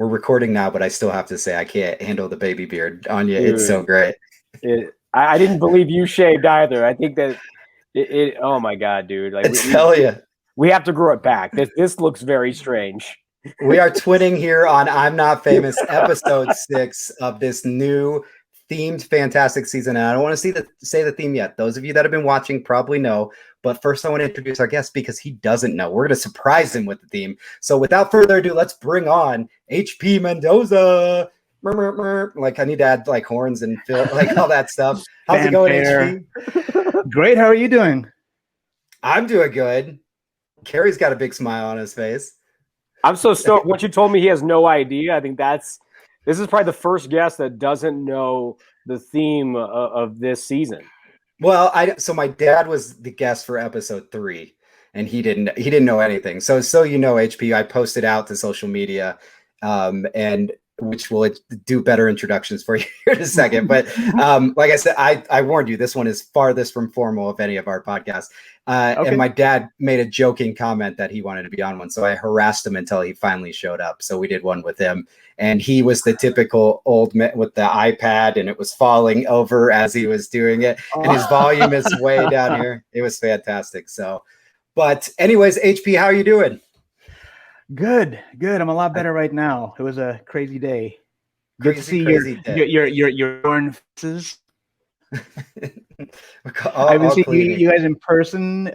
we're recording now, but I still have to say I can't handle the baby beard on you. Dude, it's so great. I didn't believe you shaved either. I think that oh my God, dude. Like, Tell you. We have to grow it back. This looks very strange. We are twinning here on I'm Not Famous, episode 6 of this new themed fantastic season. And I don't want to say the theme yet. Those of you that have been watching probably know. But first, I want to introduce our guest because he doesn't know. We're going to surprise him with the theme. So without further ado, let's bring on HP Mendoza. Like, I need to add like horns and like all that stuff. How's it going, HP? Great. How are you doing? I'm doing good. Kerry's got a big smile on his face. I'm so stoked. Once you told me he has no idea, I think this is probably the first guest that doesn't know the theme of this season. Well, so my dad was the guest for episode 3, and he didn't know anything. So you know, HP, I posted out to social media, and which will do better introductions for you here in a second. But like I said, I warned you, this one is farthest from formal of any of our podcasts. Okay. And my dad made a joking comment that he wanted to be on one. So I harassed him until he finally showed up. So we did one with him. And he was the typical old man with the iPad, and it was falling over as he was doing it. And his volume is way down here. It was fantastic. So, but anyways, HP, how are you doing? Good. I'm a lot better right now. It was a crazy day. Good to see your worn faces. I haven't seen you guys in person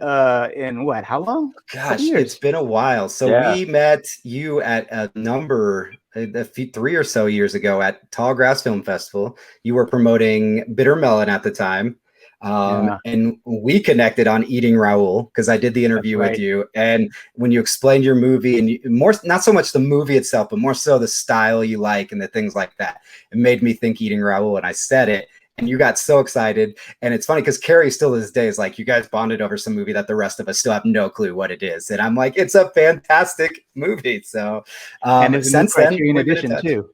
in what? How long? Gosh, it's been a while. So we met you at a number 3 or so years ago at Tall Grass Film Festival. You were promoting Bitter Melon at the time. And we connected on Eating Raoul because I did the interview with you. And when you explained your movie, and more, not so much the movie itself, but more so the style you like and the things like that, it made me think Eating Raoul. And I said it, and you got so excited. And it's funny because Kerry still to this day is like, you guys bonded over some movie that the rest of us still have no clue what it is. And I'm like, it's a fantastic movie. So and it's since then, Criterion edition too.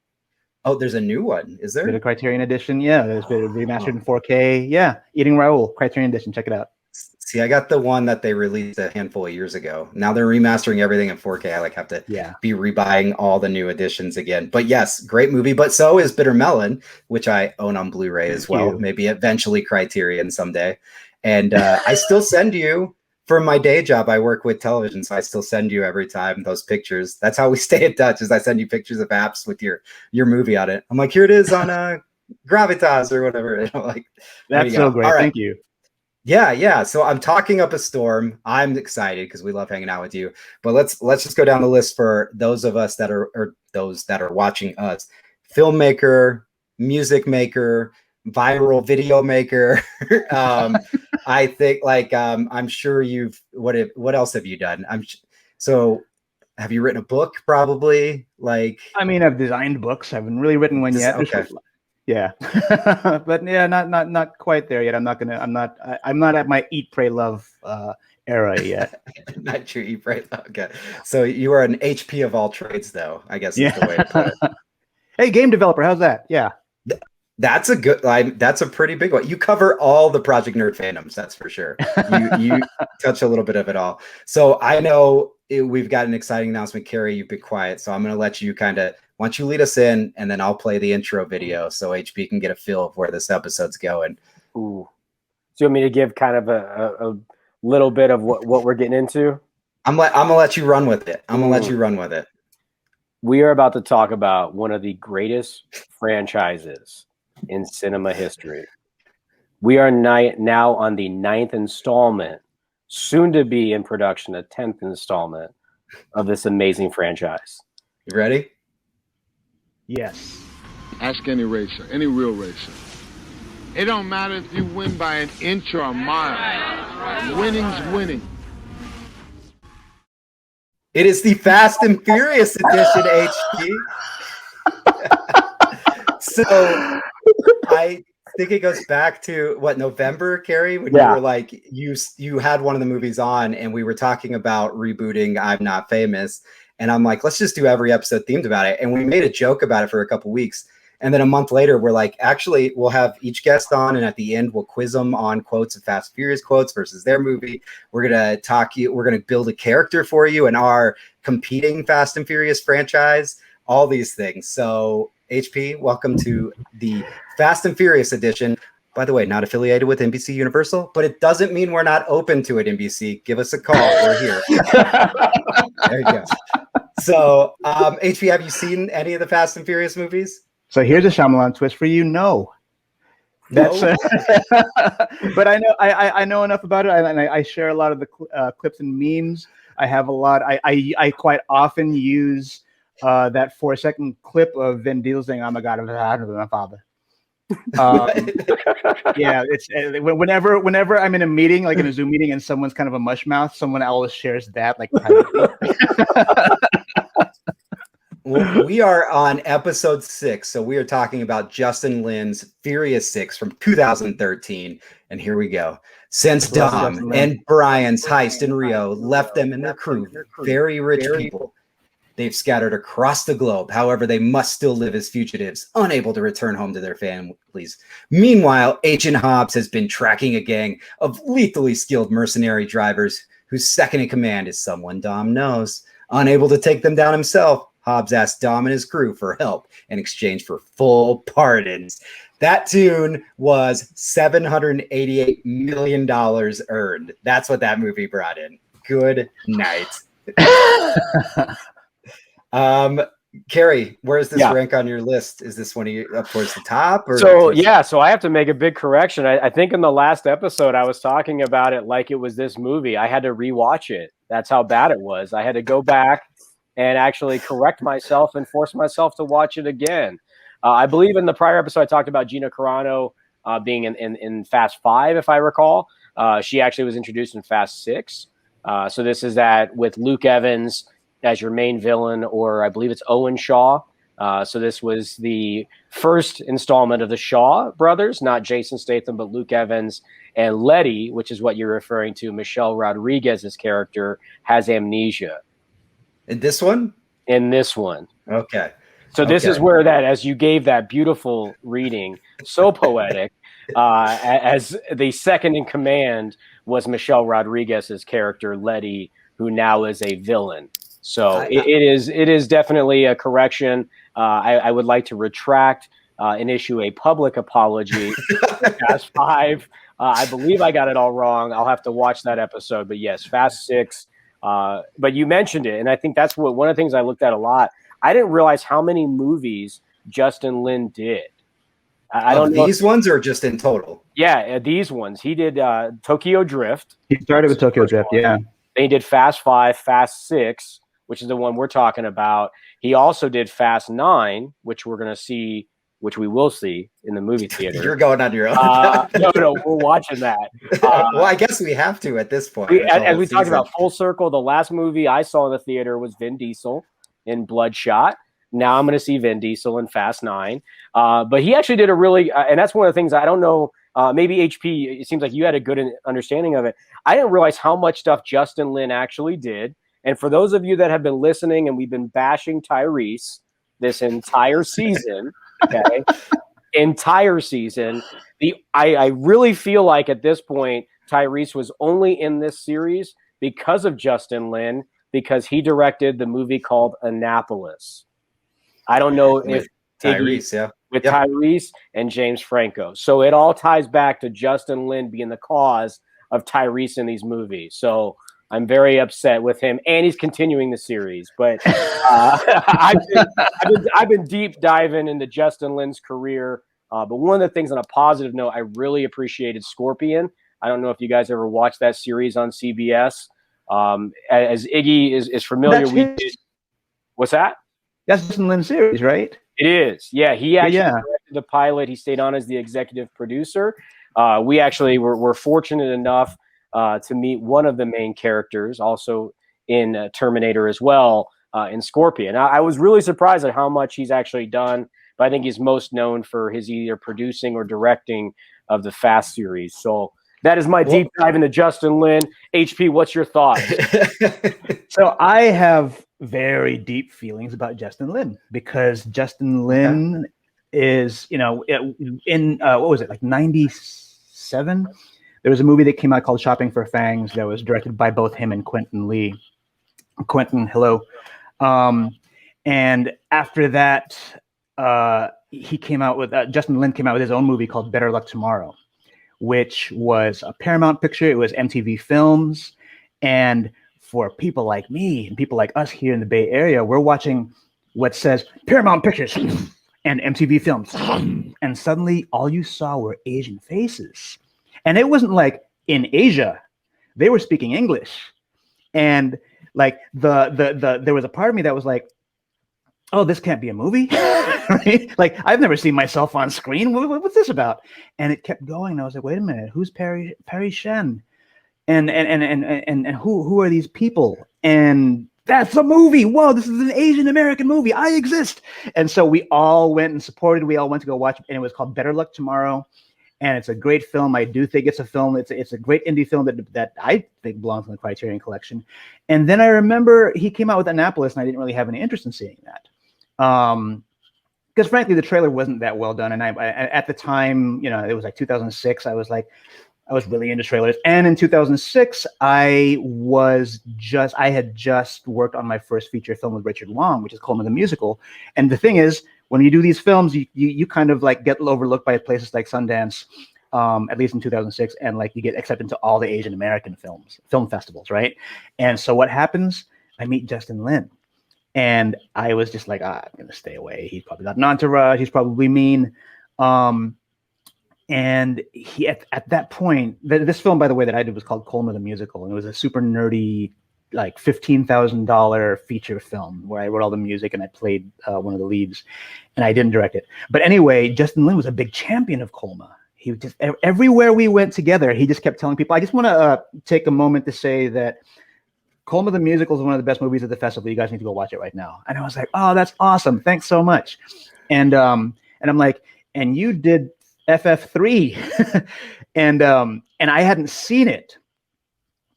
Oh, there's a new one. Is there? Bit of Criterion edition. Yeah, there's been remastered in 4K. Yeah, Eating Raoul, Criterion edition. Check it out. See, I got the one that they released a handful of years ago. Now they're remastering everything in 4K. I like have to be rebuying all the new editions again. But yes, great movie. But so is Bitter Melon, which I own on Blu-ray as well. Maybe eventually Criterion someday. And I still send you. For my day job, I work with television, so I still send you every time those pictures. That's how we stay in touch, is I send you pictures of apps with your movie on it. I'm like, here it is on Gravitas or whatever. And I'm like, that's so great. Right. Thank you. Yeah. So I'm talking up a storm. I'm excited because we love hanging out with you. But let's just go down the list for those of us that are, or those that are watching us. Filmmaker, music maker, viral video maker. I think I'm sure what else have you done? So have you written a book? Probably. Like, I mean, I've designed books. I haven't really written one yet. Okay. Yeah. But yeah, not quite there yet. I'm not at my Eat, Pray, Love era yet. Not your Eat, Pray, Love. Okay. So you are an HP of all trades, though, I guess is the way to put it. Hey, game developer, how's that? Yeah. That's a good. That's a pretty big one. You cover all the Project Nerd fandoms, that's for sure. You touch a little bit of it all. So I know we've got an exciting announcement. Kerry, you've been quiet, so I'm going to let you why don't you lead us in, and then I'll play the intro video so HP can get a feel of where this episode's going. Ooh. So you want me to give kind of a little bit of what we're getting into? I'm gonna let you run with it. We are about to talk about one of the greatest franchises in cinema history. We are now on the 9th installment, soon to be in production, a 10th installment of this amazing franchise. You ready? Yes. Ask any racer, any real racer. It don't matter if you win by an inch or a mile. Winning's winning. It is the Fast and Furious edition, HP. So I think it goes back to November, Kerry, when you were like, you had one of the movies on and we were talking about rebooting I'm Not Famous. And I'm like, let's just do every episode themed about it. And we made a joke about it for a couple weeks. And then a month later, we're like, actually, we'll have each guest on, and at the end, we'll quiz them on quotes of Fast and Furious quotes versus their movie. We're gonna build a character for you in our competing Fast and Furious franchise. all these things. So HP, welcome to the Fast and Furious edition. By the way, not affiliated with NBC Universal, but it doesn't mean we're not open to it, NBC. Give us a call. We're here. There you go. So, HP, have you seen any of the Fast and Furious movies? So here's a Shyamalan twist for you. No. That's but I know enough about it, and I share a lot of the clips and memes. I have a lot. I quite often use that 4-second clip of Vin Diesel saying, "Oh my God, I'm my father." Yeah, it's whenever I'm in a meeting, like in a Zoom meeting, and someone's kind of a mush mouth, someone always shares that. Like, well, we are on episode 6, so we are talking about Justin Lin's Furious 6 from 2013, and here we go. Since Dom and Brian's heist in Rio left them and their crew, very rich people, they've scattered across the globe. However, they must still live as fugitives, unable to return home to their families. Meanwhile, Agent Hobbs has been tracking a gang of lethally skilled mercenary drivers whose second in command is someone Dom knows. Unable to take them down himself, Hobbs asked Dom and his crew for help in exchange for full pardons. That tune was $788 million earned. That's what that movie brought in. Good night. Kerry, where's this rank on your list? Is this one of you up towards the top? Or so I have to make a big correction. I think in the last episode I was talking about it like it was this movie. I had to rewatch it. That's how bad it was. I had to go back and actually correct myself and force myself to watch it again. I believe in the prior episode I talked about Gina Carano being in Fast 5, if I recall. She actually was introduced in Fast 6. So this is that with Luke Evans as your main villain, or I believe it's Owen Shaw. So this was the first installment of the Shaw brothers, not Jason Statham, but Luke Evans. And Letty, which is what you're referring to, Michelle Rodriguez's character, has amnesia. In this one? In this one. Okay. So this is where that, as you gave that beautiful reading, so poetic, as the second in command was Michelle Rodriguez's character, Letty, who now is a villain. So it is definitely a correction. I would like to retract and issue a public apology for Fast 5. I believe I got it all wrong. I'll have to watch that episode. But yes, Fast 6. But you mentioned it, and I think that's one of the things I looked at a lot. I didn't realize how many movies Justin Lin did. I don't know these ones or just in total. Yeah, these ones. He did Tokyo Drift. He started with Tokyo Drift, yeah. Then he did Fast 5, Fast 6, which is the one we're talking about. He also did Fast 9, which we're going to see, which we will see in the movie theater. You're going on your own. No, we're watching that. Well, I guess we have to at this point. As we talked about full circle, the last movie I saw in the theater was Vin Diesel in Bloodshot. Now I'm going to see Vin Diesel in Fast 9. But he actually did a really, and that's one of the things I don't know, maybe HP, it seems like you had a good understanding of it. I didn't realize how much stuff Justin Lin actually did. And for those of you that have been listening, and we've been bashing Tyrese this entire season, entire season, I really feel like at this point, Tyrese was only in this series because of Justin Lin, because he directed the movie called Annapolis. I don't know if Tyrese, Tyrese and James Franco. So it all ties back to Justin Lin being the cause of Tyrese in these movies. So I'm very upset with him, and he's continuing the series. But I've been deep diving into Justin Lin's career. But one of the things on a positive note, I really appreciated Scorpion. I don't know if you guys ever watched that series on CBS. As Iggy is familiar, we did. What's that? That's Justin Lin's series, right? It is. Yeah, he actually directed the pilot. He stayed on as the executive producer. We actually were fortunate enough to meet one of the main characters, also in Terminator as well, in Scorpion. I was really surprised at how much he's actually done, but I think he's most known for his either producing or directing of the Fast series. So that is my deep dive into Justin Lin. HP, what's your thoughts? So I have very deep feelings about Justin Lin, because Justin Lin is, in what was it, like 97? There was a movie that came out called Shopping for Fangs that was directed by both him and Quentin Lee. Quentin, hello. And after that, he came out with Justin Lin came out with his own movie called Better Luck Tomorrow, which was a Paramount picture. It was MTV Films, and for people like me and people like us here in the Bay Area, we're watching what says Paramount Pictures and MTV Films, and suddenly all you saw were Asian faces, and it wasn't like in Asia, they were speaking English, and like there was a part of me that was like, oh, this can't be a movie. Right? Like, I've never seen myself on screen. What's this about? And it kept going. And I was like, wait a minute, who's Perry Shen? And who are these people? And that's a movie. Whoa, this is an Asian American movie. I exist. And so we all went and supported. We all went to go watch it, and it was called Better Luck Tomorrow. And it's a great film. I do think it's a film. It's a great indie film that I think belongs in the Criterion Collection. And then I remember he came out with Annapolis, and I didn't really have any interest in seeing that. Because frankly, the trailer wasn't that well done. And I at the time, you know, it was like 2006. I was really into trailers. And in 2006, I had just worked on my first feature film with Richard Long, which is Coleman the Musical. And the thing is, when you do these films, you kind of like get overlooked by places like Sundance, at least in 2006, and like you get accepted to all the Asian American film festivals, right? And so what happens? I meet Justin Lin. And I was just like, I'm going to stay away. He's probably got an entourage. He's probably mean. And he at that point, this film, by the way, that I did was called Coleman the Musical. And it was a super nerdy, like $15,000 feature film where I wrote all the music and I played one of the leads. And I didn't direct it. But anyway, Justin Lin was a big champion of Colma. He just, everywhere we went together, he just kept telling people, I just want to take a moment to say that Colma the Musical is one of the best movies at the festival. You guys need to go watch it right now. And I was like, oh, that's awesome. Thanks so much. And I'm like, and you did FF3. and I hadn't seen it.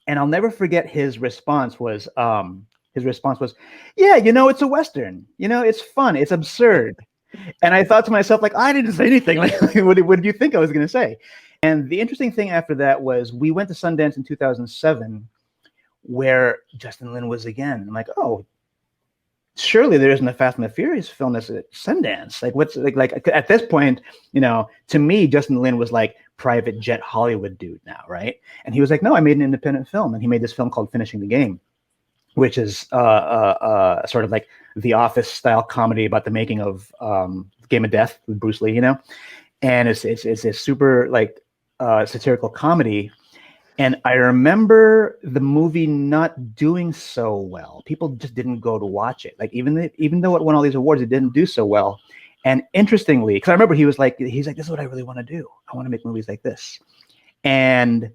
And I'll never forget his response was, yeah, you know, it's a Western. You know, it's fun. It's absurd. And I thought to myself, like, I didn't say anything. Like, what did you think I was going to say? And the interesting thing after that was we went to Sundance in 2007, where Justin Lin was again. I'm like, oh, surely there isn't a Fast and the Furious film that's at Sundance. Like, what's like at this point, you know, to me, Justin Lin was like private jet Hollywood dude now, right? And he was like, no, I made an independent film, and he made this film called Finishing the Game, which is sort of like The Office style comedy about the making of Game of Death with Bruce Lee, you know, and it's a super like satirical comedy. And I remember the movie not doing so well. People just didn't go to watch it. Like even though it won all these awards, it didn't do so well. And interestingly, because I remember he's like, this is what I really want to do. I want to make movies like this. And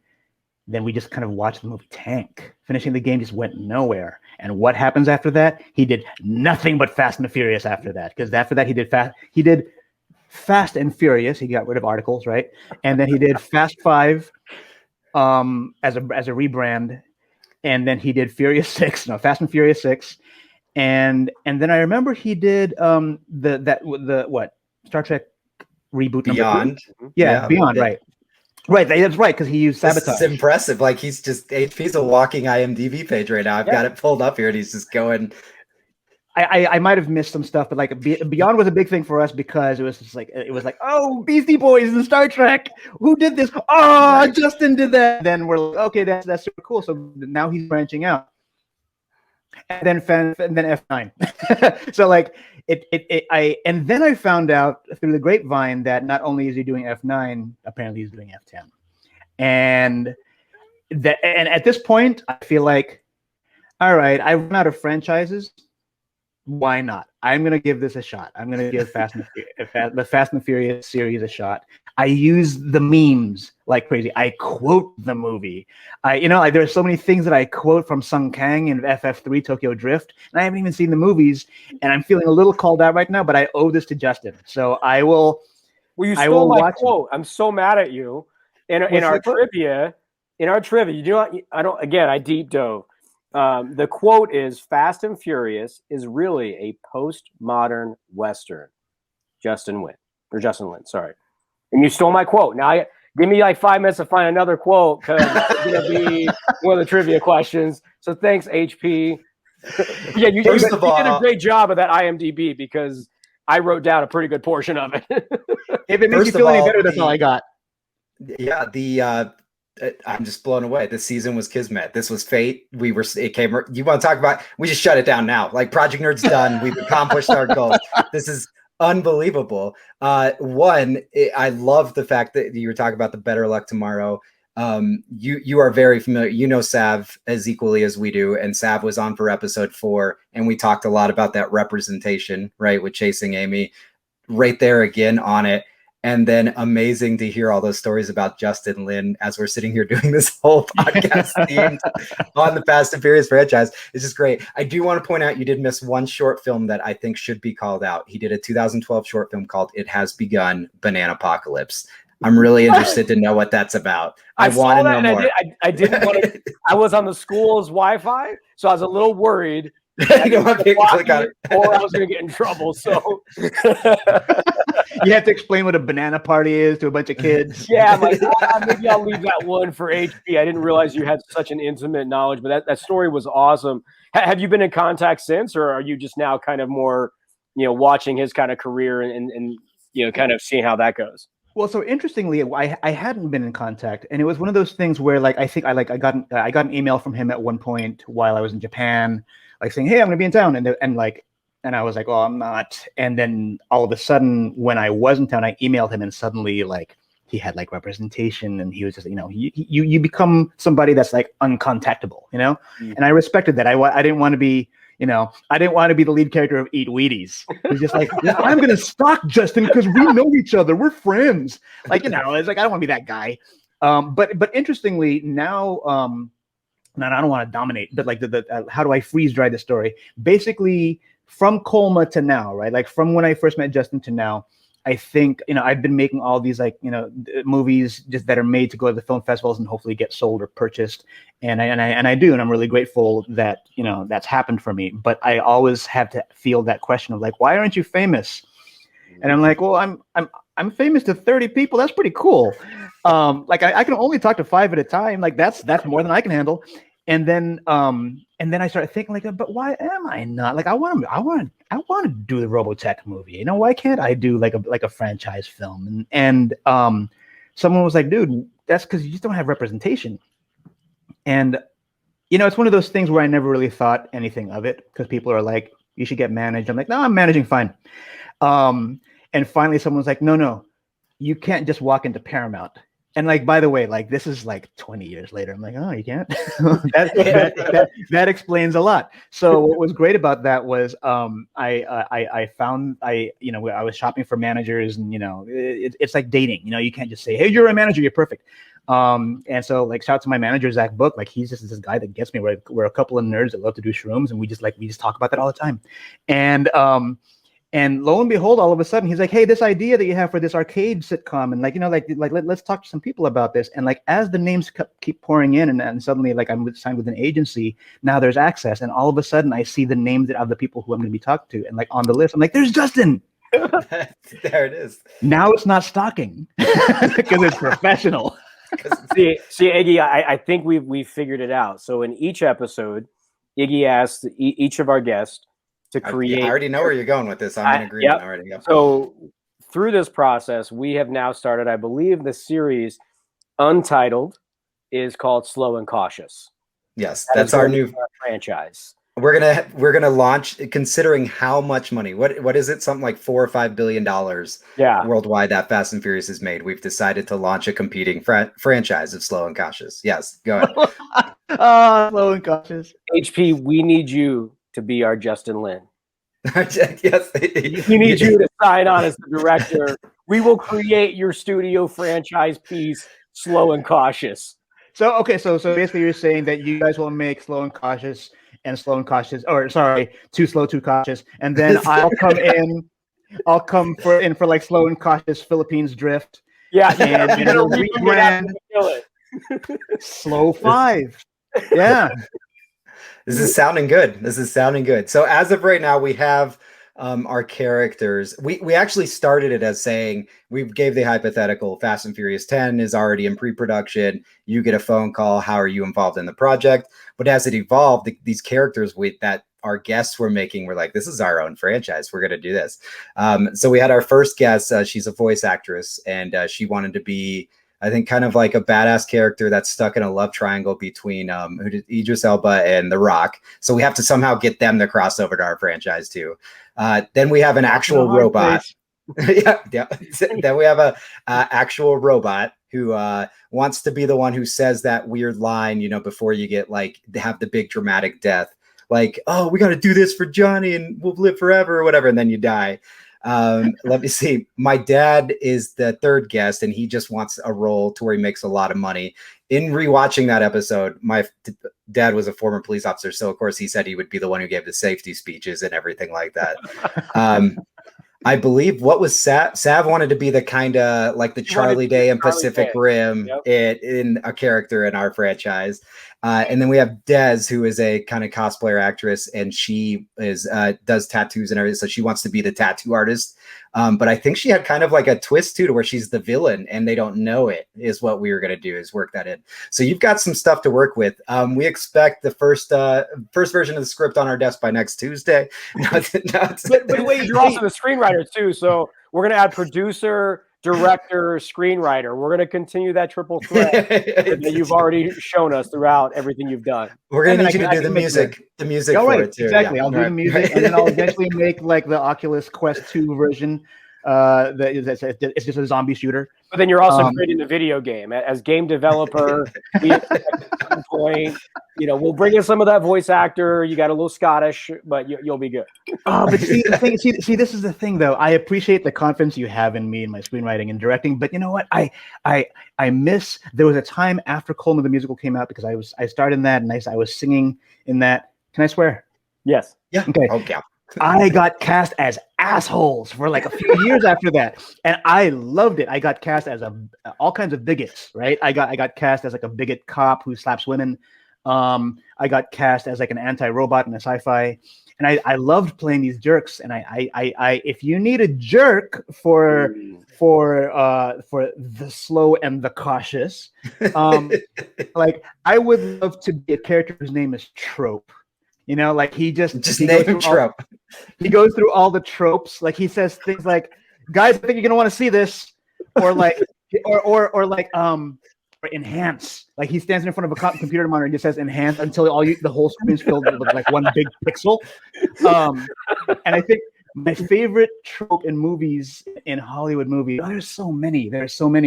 then we just kind of watched the movie tank. Finishing the Game just went nowhere. And what happens after that? He did nothing but Fast and the Furious after that. Because after that, he did Fast and Furious. He got rid of articles, right? And then he did Fast 5. As a rebrand, and then he did Fast and Furious 6, and then I remember he did the Star Trek reboot Beyond. Yeah, Beyond, right, that's right, because he used sabotage. It's impressive. Like HP's a walking IMDb page right now. I've got it pulled up here, and he's just going. I might have missed some stuff, but like Beyond was a big thing for us because it was just like oh, Beastie Boys and Star Trek, who did this? Oh, Justin did that. Then we're like, okay, that's super cool. So now he's branching out, and then F9. So like and then I found out through the grapevine that not only is he doing F9, apparently he's doing F10, and at this point I feel like, all right, I run out of franchises. Why not? I'm going to give this a shot. I'm going to give the Fast and the Furious series a shot. I use the memes like crazy. I quote the movie. There are so many things that I quote from Sung Kang in FF3 Tokyo Drift, and I haven't even seen the movies, and I'm feeling a little called out right now, but I owe this to Justin. So I will. Well, you stole my quote. I'm so mad at you. In our trivia, you do not. I deep dove. The quote is Fast and Furious is really a postmodern Western. Justin Lin, sorry. And you stole my quote. Now give me like 5 minutes to find another quote because it's going to be one of the trivia questions. So thanks, HP. Yeah, you First did of all, a great job of that IMDb because I wrote down a pretty good portion of it. If it makes you First of feel any all, better, that's all I got. yeah, I'm just blown away. This season was kismet. This was fate. It came. You want to talk about? We just shut it down now. Like Project Nerd's done. We've accomplished our goals. This is unbelievable. I love the fact that you were talking about the Better Luck Tomorrow. You are very familiar. You know Sav as equally as we do, and Sav was on for episode 4, and we talked a lot about that representation, right, with Chasing Amy. Right there again on it. And then amazing to hear all those stories about Justin Lin as we're sitting here doing this whole podcast themed on the Fast and Furious franchise. It's just great. I do want to point out you did miss one short film that I think should be called out. He did a 2012 short film called It Has Begun, Banana Apocalypse. I'm really interested to know what that's about. I want to know more. I didn't want to. I was on the school's Wi-Fi, so I was a little worried. I don't want to click on it. Or I was going to get in trouble. So you have to explain what a banana party is to a bunch of kids. Yeah, I'm like, maybe I'll leave that one for HP. I didn't realize you had such an intimate knowledge, but that story was awesome. Have you been in contact since, or are you just now kind of more, watching his kind of career and kind of seeing how that goes? Well, so interestingly, I hadn't been in contact, and it was one of those things where, like, I think I got an email from him at one point while I was in Japan, like saying, "Hey, I'm going to be in town," and I was like, "Oh, I'm not." And then all of a sudden, when I was in town, I emailed him, and suddenly, like, he had like representation, and he was just, you become somebody that's like uncontactable, Mm-hmm. And I respected that. I didn't want to be. I didn't want to be the lead character of Eat Wheaties. He's just like, I'm going to stalk Justin because we know each other. We're friends. Like, it's like, I don't want to be that guy. But interestingly, now I don't want to dominate, but like the how do I freeze dry the story? Basically, from Colma to now, right? Like from when I first met Justin to now, I think, I've been making all these movies just that are made to go to the film festivals and hopefully get sold or purchased. And I do. And I'm really grateful that, that's happened for me. But I always have to feel that question of like, why aren't you famous? And I'm like, well, I'm famous to 30 people. That's pretty cool. Like I can only talk to 5 at a time. Like that's more than I can handle. And then I started thinking like, but why am I not? Like I want to do the Robotech movie. Why can't I do like a franchise film? And someone was like, dude, that's because you just don't have representation. And it's one of those things where I never really thought anything of it because people are like, you should get managed. I'm like, no, I'm managing fine. And finally, someone's like, no, you can't just walk into Paramount. And like, by the way, like this is like 20 years later. I'm like, oh, you can't. that explains a lot. So what was great about that was I found I was shopping for managers, and it's like dating. You can't just say, hey, you're a manager, you're perfect. And so like shout out to my manager Zach Book. Like he's just this guy that gets me. We're a couple of nerds that love to do shrooms, and we just talk about that all the time. And lo and behold, all of a sudden, he's like, "Hey, this idea that you have for this arcade sitcom, and let's talk to some people about this." And like, as the names keep pouring in, and suddenly, like, I'm signed with an agency. Now there's access, and all of a sudden, I see the names of the people who I'm going to be talking to, and like on the list, I'm like, "There's Justin." There it is. Now it's not stalking because it's professional. See, Iggy, I think we've figured it out. So in each episode, Iggy asked each of our guests to create. I already know where you're going with this. I'm in agreement already. Yep. So through this process, we have now started, I believe, the series Untitled is called Slow and Cautious. Yes, that's our new franchise. We're gonna launch, considering how much money. What is it? Something like $4 or $5 billion. Yeah, worldwide that Fast and Furious has made. We've decided to launch a competing franchise of Slow and Cautious. Yes, go ahead. Slow and Cautious. HP, we need you to be our Justin Lin. Yes, we need you to sign on as the director. We will create your studio franchise piece, Slow and Cautious. So okay, so basically you're saying that you guys will make Slow and Cautious and Slow and Cautious, or sorry, Too Slow, Too Cautious, and then I'll come in for like Slow and Cautious Philippines Drift. Yeah, and rebrand Slow 5. Yeah. This is sounding good. So as of right now, we have our characters. We actually started it as saying, we gave the hypothetical, Fast and Furious 10 is already in pre-production. You get a phone call. How are you involved in the project? But as it evolved, these characters with that our guests were making were like, this is our own franchise. We're going to do this. So we had our first guest. She's a voice actress, and she wanted to be, I think, kind of like a badass character that's stuck in a love triangle between Idris Elba and The Rock. So we have to somehow get them to cross over to our franchise too. Then we have an actual robot. yeah. Then we have a actual robot who wants to be the one who says that weird line, you know, before you get like have the big dramatic death, like, oh, we got to do this for Johnny and we'll live forever or whatever, and then you die. Let me see. My dad is the third guest, and he just wants a role to where he makes a lot of money. In rewatching that episode, my dad was a former police officer, so of course he said he would be the one who gave the safety speeches and everything like that. I believe what was Sav wanted to be the kind of like the Charlie Day and Pacific Rim in a character in our franchise. And then we have Des, who is a kind of cosplayer actress, and she is does tattoos and everything. So she wants to be the tattoo artist. But I think she had kind of like a twist too, to where she's the villain and they don't know it, is what we were going to do, is work that in. So you've got some stuff to work with. We expect the first version of the script on our desk by next Tuesday. But wait, you're also the screenwriter too. So we're going to add producer, director, screenwriter. We're going to continue that triple threat that you've already shown us throughout everything you've done. We're going to need you to do the music for it too. Exactly. Yeah. I'll do the music, and then I'll eventually make like the Oculus Quest 2 version. It's just a zombie shooter. But then you're also creating the video game as game developer. At some point, you know, we'll bring in some of that voice actor. You got a little Scottish, but you'll be good. But see, this is the thing, though. I appreciate the confidence you have in me in my screenwriting and directing. But you know what? I miss. There was a time after Coleman the Musical came out, because I starred in that, and I was singing in that. Can I swear? Yes. Yeah. Okay. I got cast as assholes for like a few years after that, and I loved it. I got cast as all kinds of bigots, right? I got cast as like a bigot cop who slaps women. I got cast as like an anti-robot in a sci-fi, and I loved playing these jerks. And I if you need a jerk for the slow and the cautious, like I would love to be a character whose name is Trope. You know, like he name him Trope. He goes through all the tropes. Like he says things like, "Guys, I think you're gonna want to see this," or like, or enhance. Like he stands in front of a computer monitor and just says "enhance" until the whole screen's filled with like one big pixel. And I think my favorite trope in movies, in Hollywood movies, there's so many,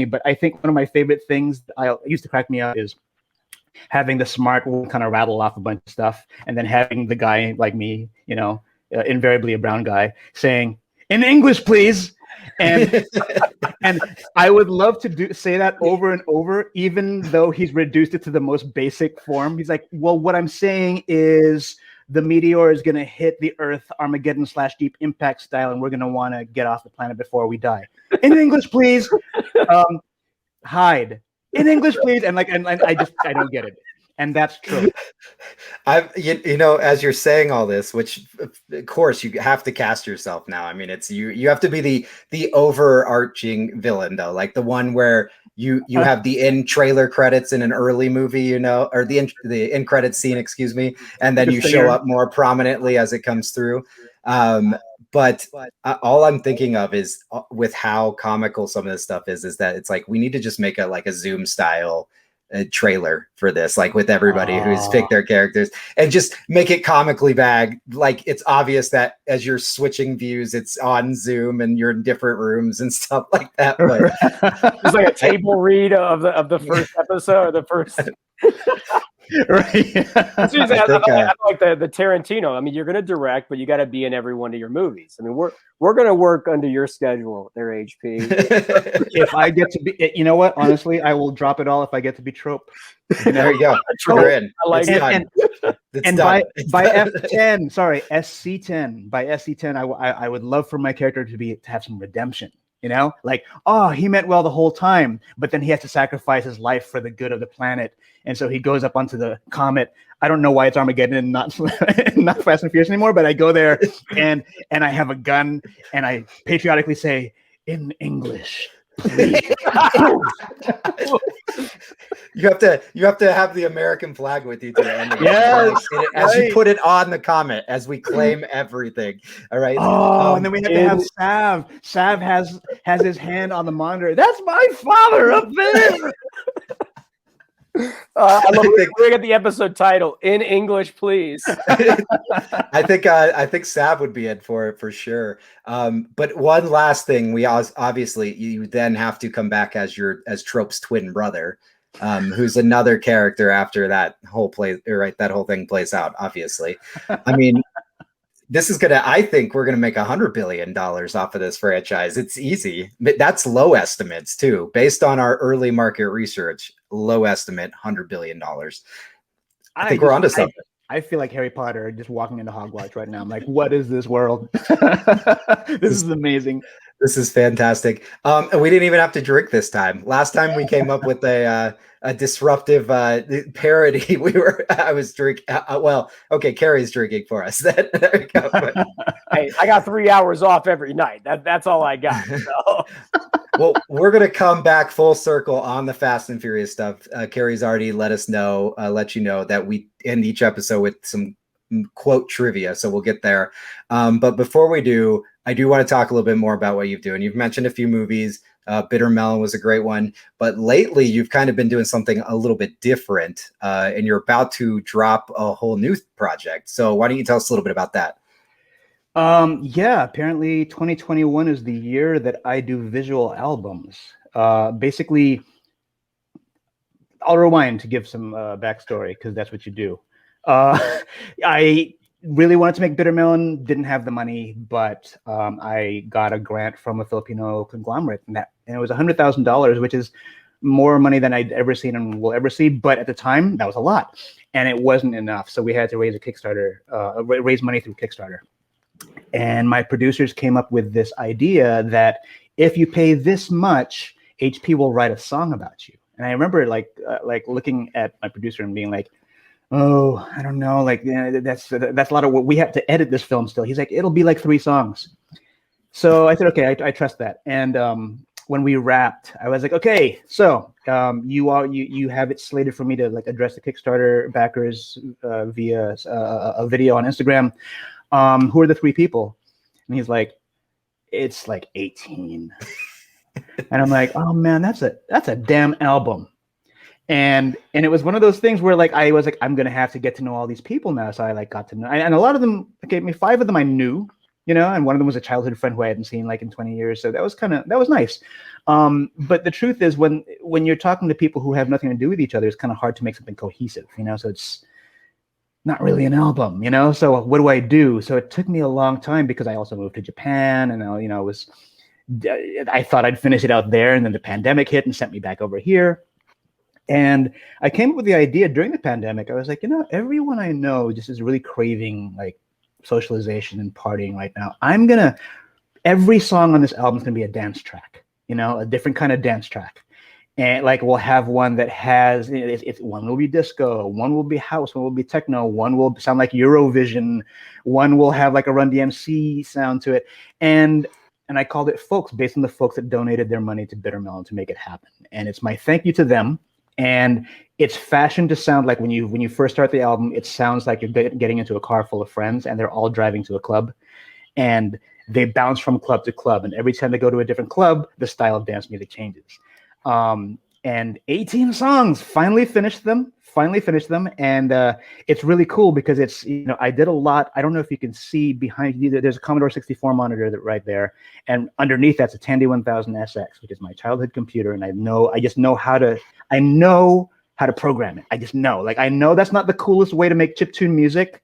but I think one of my favorite things that used to crack me up is having the smart one kind of rattle off a bunch of stuff, and then having the guy like me, you know, invariably a brown guy, saying, "In English, please." And and I would love to say that over and over, even though he's reduced it to the most basic form. He's like, "Well, what I'm saying is the meteor is going to hit the Earth Armageddon / Deep Impact style, and we're going to want to get off the planet before we die. In English, please. Hide. In English, please." And I don't get it. And that's true. You know, as you're saying all this, which of course you have to cast yourself now. I mean, it's you have to be the overarching villain, though, like the one where you have the end trailer credits in an early movie, you know, or the end credit scene, excuse me, and then you show up more prominently as it comes through. But all I'm thinking of is with how comical some of this stuff is that it's like we need to just make a Zoom style trailer for this, like with everybody who's picked their characters, and just make it comically bad. Like it's obvious that as you're switching views, it's on Zoom and you're in different rooms and stuff like that. But it's like a table read of the first episode, or the first. Right. I like the Tarantino. I mean, you're going to direct, but you got to be in every one of your movies. I mean, we're going to work under your schedule there, HP. If I get to be, you know what? Honestly, I will drop it all if I get to be Trope. There you go. We're in. I like it. And by F10, sorry, SC10. By SC10, I would love for my character to have some redemption. You know, like, oh, he meant well the whole time, but then he has to sacrifice his life for the good of the planet. And so he goes up onto the comet. I don't know why it's Armageddon and not Fast and Furious anymore, but I go there and I have a gun and I patriotically say, "In English, please." You have to have the American flag with you to the end. Yes, as you right. put it on the comment, as we claim everything. All right. Oh, and then we have to have Sav. Sav has his hand on the monitor. That's my father up there. I love it. We're gonna get the episode title in English, please. I think Sav would be in for it for sure. But one last thing, we obviously you then have to come back as Trope's twin brother, who's another character after that whole thing plays out. Obviously, I mean, I think we're gonna make $100 billion off of this franchise. It's easy. That's low estimates too, based on our early market research. Low estimate, $100 billion. I think we're onto something. I feel like Harry Potter just walking into Hogwarts right now. I'm like, what is this world? This is amazing. This is fantastic. And we didn't even have to drink this time. Last time we came up with a disruptive parody. I was drinking. Kerry's drinking for us. There we go. Hey, I got 3 hours off every night. That's all I got. So. Well, we're going to come back full circle on the Fast and Furious stuff. Kerry's already let you know that we end each episode with some quote trivia. So we'll get there. But before we do, I do want to talk a little bit more about what you've done. You've mentioned a few movies. Bitter Melon was a great one. But lately, you've kind of been doing something a little bit different. And you're about to drop a whole new project. So why don't you tell us a little bit about that? Apparently 2021 is the year that I do visual albums. Basically, I'll rewind to give some backstory because that's what you do. I really wanted to make Bitter Melon, didn't have the money, but I got a grant from a Filipino conglomerate, and it was $100,000, which is more money than I'd ever seen and will ever see. But at the time, that was a lot, and it wasn't enough. So we had to raise money through Kickstarter. And my producers came up with this idea that if you pay this much, HP will write a song about you. And I remember like looking at my producer and being like, oh, I don't know, that's a lot of work. We have to edit this film still. He's like, it'll be like 3 songs. So I said, okay, I trust that. And when we wrapped, I was like, okay, so you have it slated for me to like address the Kickstarter backers via a video on Instagram. Who are the 3 people? And he's like, it's like 18. And I'm like, oh man, that's a damn album. And it was one of those things where like I was like, I'm gonna have to get to know all these people now. So I like got to know, and a lot of them, okay, 5 of them I knew, and one of them was a childhood friend who I hadn't seen like in 20 years. So that was nice. But the truth is when you're talking to people who have nothing to do with each other, it's kind of hard to make something cohesive, so it's not really an album, So what do I do? So it took me a long time because I also moved to Japan, and I thought I'd finish it out there, and then the pandemic hit and sent me back over here. And I came up with the idea during the pandemic. I was like, everyone I know just is really craving like socialization and partying right now. Every song on this album is gonna be a dance track, a different kind of dance track. And like we'll have one that has one will be disco, one will be house, one will be techno, one will sound like Eurovision, one will have like a Run DMC sound to it, and I called it Folks based on the folks that donated their money to Bitter Melon to make it happen. And it's my thank you to them. And it's fashioned to sound like when you first start the album, it sounds like you're getting into a car full of friends and they're all driving to a club, and they bounce from club to club. And every time they go to a different club, the style of dance music changes. And 18 songs, finally finished them. And it's really cool because it's, I did a lot. I don't know if you can see behind you, there's a Commodore 64 monitor right there. And underneath that's a Tandy 1000 SX, which is my childhood computer. And I know how to program it. I just know, I know that's not the coolest way to make chiptune music,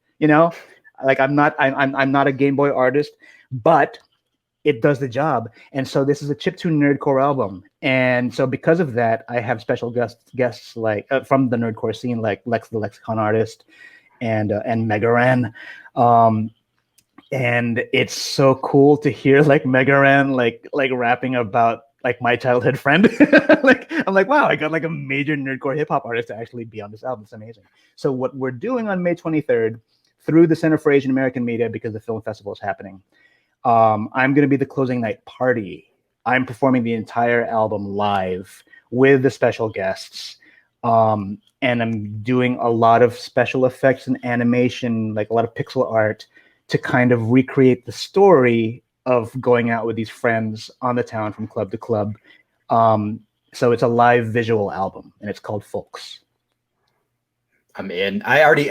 like I'm not a Game Boy artist, but it does the job. And so this is a chiptune nerdcore album. And so because of that, I have special guests like from the nerdcore scene, like Lex the Lexicon artist and Megaran. And it's so cool to hear like Megaran like rapping about like my childhood friend. I'm like, wow, I got like a major nerdcore hip hop artist to actually be on this album. It's amazing. So what we're doing on May 23rd through the Center for Asian American Media, because the film festival is happening, I'm going to be the closing night party. I'm performing the entire album live with the special guests. And I'm doing a lot of special effects and animation, like a lot of pixel art, to kind of recreate the story of going out with these friends on the town from club to club. So it's a live visual album, and it's called Folks. I'm in. I already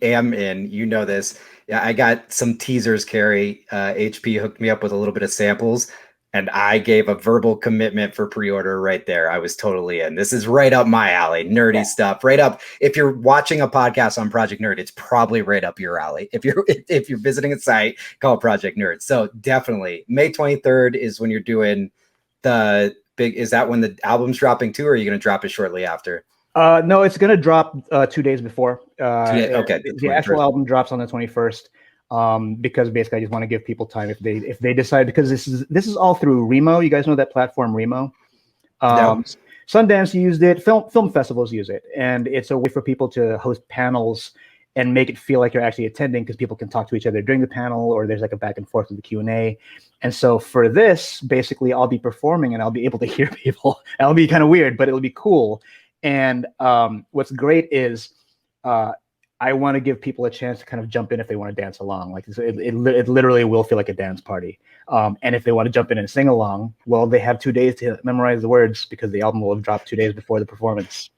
am in. You know this. Yeah, I got some teasers, Kerry. HP hooked me up with a little bit of samples, and I gave a verbal commitment for pre-order right there. I was totally in. This is right up my alley. Nerdy stuff. Right up. If you're watching a podcast on Project Nerd, it's probably right up your alley. If you're visiting a site called Project Nerd. So definitely May 23rd is when you're doing the big. Is that when the album's dropping too, or are you going to drop it shortly after? No, it's gonna drop 2 days before. Okay, the actual album drops on the 21st. Because basically I just want to give people time if they decide, because this is all through Remo. You guys know that platform, Remo? No. Sundance used it, film festivals use it, and it's a way for people to host panels and make it feel like you're actually attending, because people can talk to each other during the panel, or there's like a back and forth with the Q&A. And so for this, basically I'll be performing and I'll be able to hear people. It'll be kind of weird, but it'll be cool. And what's great is I want to give people a chance to kind of jump in if they want to dance along. Like it literally will feel like a dance party. And if they want to jump in and sing along, well, they have 2 days to memorize the words, because the album will have dropped 2 days before the performance.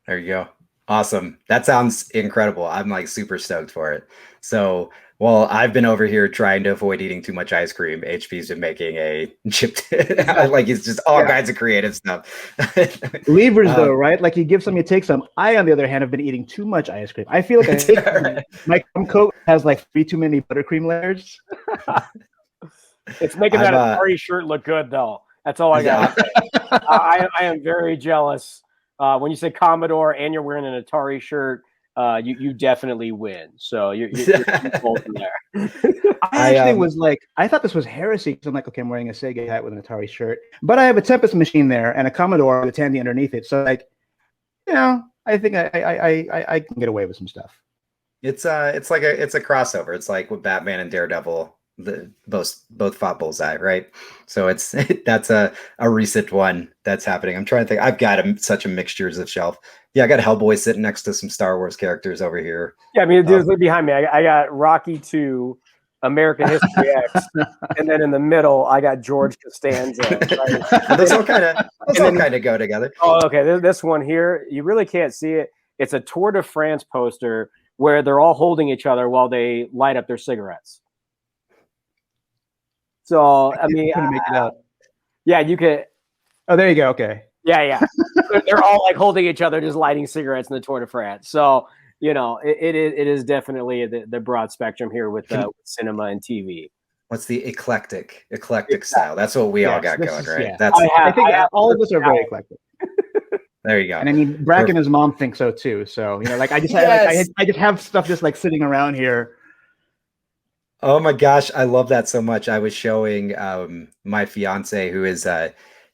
There you go. Awesome. That sounds incredible. I'm like super stoked for it. So, well, I've been over here trying to avoid eating too much ice cream. HP's been making a chipped, like it's just all kinds of creative stuff. Levers though, right? Like you give some, you take some. I, on the other hand, have been eating too much ice cream. I feel like my coat has like 3 too many buttercream layers. It's making that Atari shirt look good though. That's all I got. I am very jealous. When you say Commodore and you're wearing an Atari shirt, you definitely win. So you're both in there. I actually was like, I thought this was heresy, because I'm like, okay, I'm wearing a Sega hat with an Atari shirt, but I have a Tempest machine there and a Commodore with Tandy underneath it. So like, you know, I think I can get away with some stuff. It's a crossover. It's like with Batman and Daredevil, both fought Bullseye, right? So that's a recent one that's happening. I'm trying to think. I've got such a mixtures of shelf. Yeah, I got Hellboy sitting next to some Star Wars characters over here. Yeah, I mean, look behind me. I got Rocky 2, American History X, and then in the middle, I got George Costanza. Right? Those all kind of go together. Oh, okay. This one here, you really can't see it. It's a Tour de France poster where they're all holding each other while they light up their cigarettes. So, I mean, make it out. Yeah, you could. Oh, there you go. Okay. Yeah. They're all like holding each other, just lighting cigarettes in the Tour de France. So, you know, it is definitely the broad spectrum here with cinema and TV. What's the eclectic style? That's what we all got going, right? Yeah. I think all of us are very eclectic. There you go. And I mean, Brack and his mom think so too. So, you know, like I just have stuff just like sitting around here. Oh my gosh, I love that so much. I was showing my fiance, who is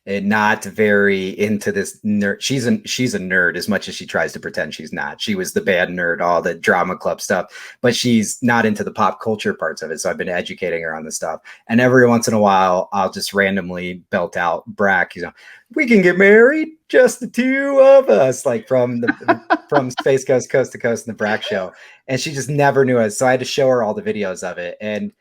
not very into this nerd. She's a nerd as much as she tries to pretend she's not. She was the band nerd, all the drama club stuff, but she's not into the pop culture parts of it. So I've been educating her on this stuff. And every once in a while, I'll just randomly belt out Brack, you know, we can get married, just the two of us, like from Space Coast to Coast in the Brack show. And she just never knew us. So I had to show her all the videos of it. And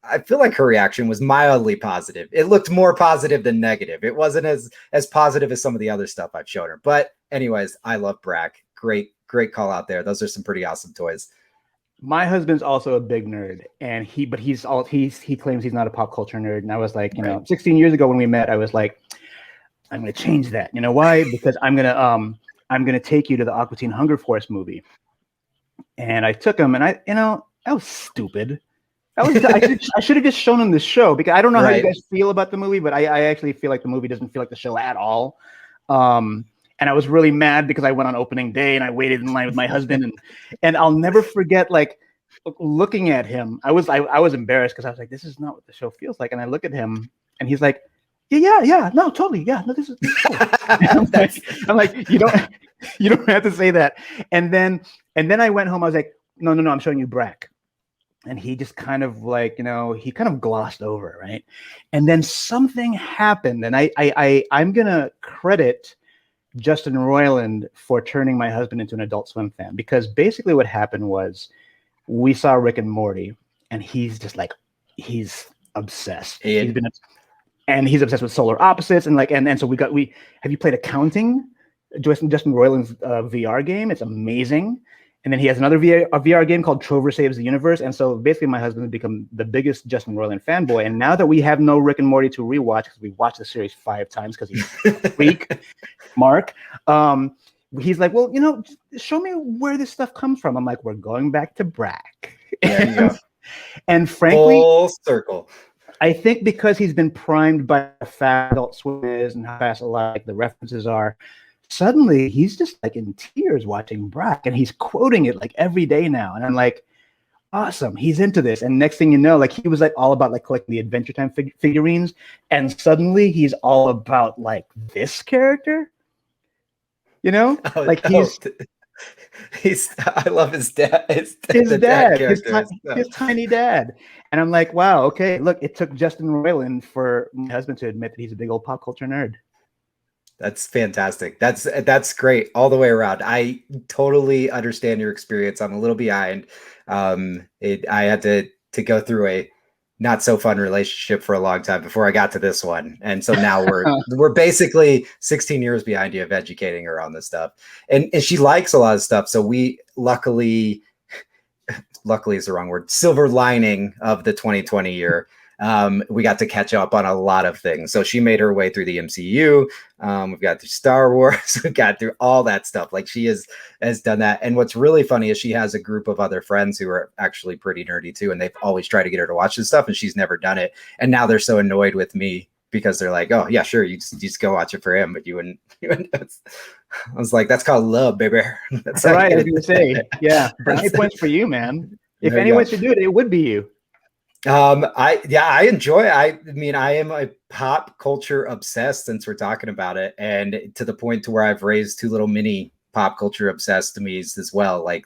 I feel like her reaction was mildly positive. It looked more positive than negative. It wasn't as positive as some of the other stuff I've shown her. But anyways, I love Brack. Great call out there. Those are some pretty awesome toys. My husband's also a big nerd, and he claims he's not a pop culture nerd. And I was like, you know, 16 years ago when we met, I was like, I'm going to change that. You know why? Because I'm going to take you to the Aqua Teen Hunger Force movie. And I took him, and I was stupid. I should have just shown him the show, because I don't know how you guys feel about the movie, but I actually feel like the movie doesn't feel like the show at all. And I was really mad because I went on opening day and I waited in line with my husband, and I'll never forget like looking at him. I was embarrassed because I was like, this is not what the show feels like. And I look at him and he's like, yeah, no, totally, yeah, no, this is cool. I'm like, you don't have to say that. And then I went home. I was like, no, I'm showing you Brack. And he just kind of like, he kind of glossed over, right? And then something happened, and I'm gonna credit Justin Roiland for turning my husband into an Adult Swim fan, because basically what happened was we saw Rick and Morty, and he's just like, he's obsessed. He's obsessed with solar opposites, and so have you played Accounting? Justin Roiland's VR game. It's amazing. And then he has another VR game called Trover Saves the Universe. And so basically my husband has become the biggest Justin Roiland fanboy. And now that we have no Rick and Morty to rewatch, because we watched the series 5 times because he's a freak, Mark, he's like, well, show me where this stuff comes from. I'm like, we're going back to Brack. There you go. And frankly, full circle. I think because he's been primed by how fast Adult Swim is and how fast the references are, suddenly he's just like in tears watching Brack, and he's quoting it like every day now. And I'm like, awesome, he's into this. And next thing you know, like he was like all about like collecting the Adventure Time figurines, and suddenly he's all about like this character. I love his dad. His tiny dad. And I'm like, wow, okay, look, it took Justin Roiland for my husband to admit that he's a big old pop culture nerd. That's fantastic. That's great all the way around. I totally understand your experience. I'm a little behind. I had to go through a not so fun relationship for a long time before I got to this one. And so now we're basically 16 years behind you of educating her on this stuff. And she likes a lot of stuff. So we luckily is the wrong word, silver lining of the 2020 year. We got to catch up on a lot of things. So she made her way through the MCU. We've got through Star Wars. We got through all that stuff. Like she has done that. And what's really funny is she has a group of other friends who are actually pretty nerdy too. And they've always tried to get her to watch this stuff, and she's never done it. And now they're so annoyed with me because they're like, oh yeah, sure. You just go watch it for him, but you wouldn't. I was like, that's called love, baby. That's right. I was going to say, yeah. Brownie points for you, man. If anyone should do it, it would be you. I enjoy it. I mean, I am a pop culture obsessed, since we're talking about it, and to the point to where I've raised 2 little mini pop culture obsessed to me as well. Like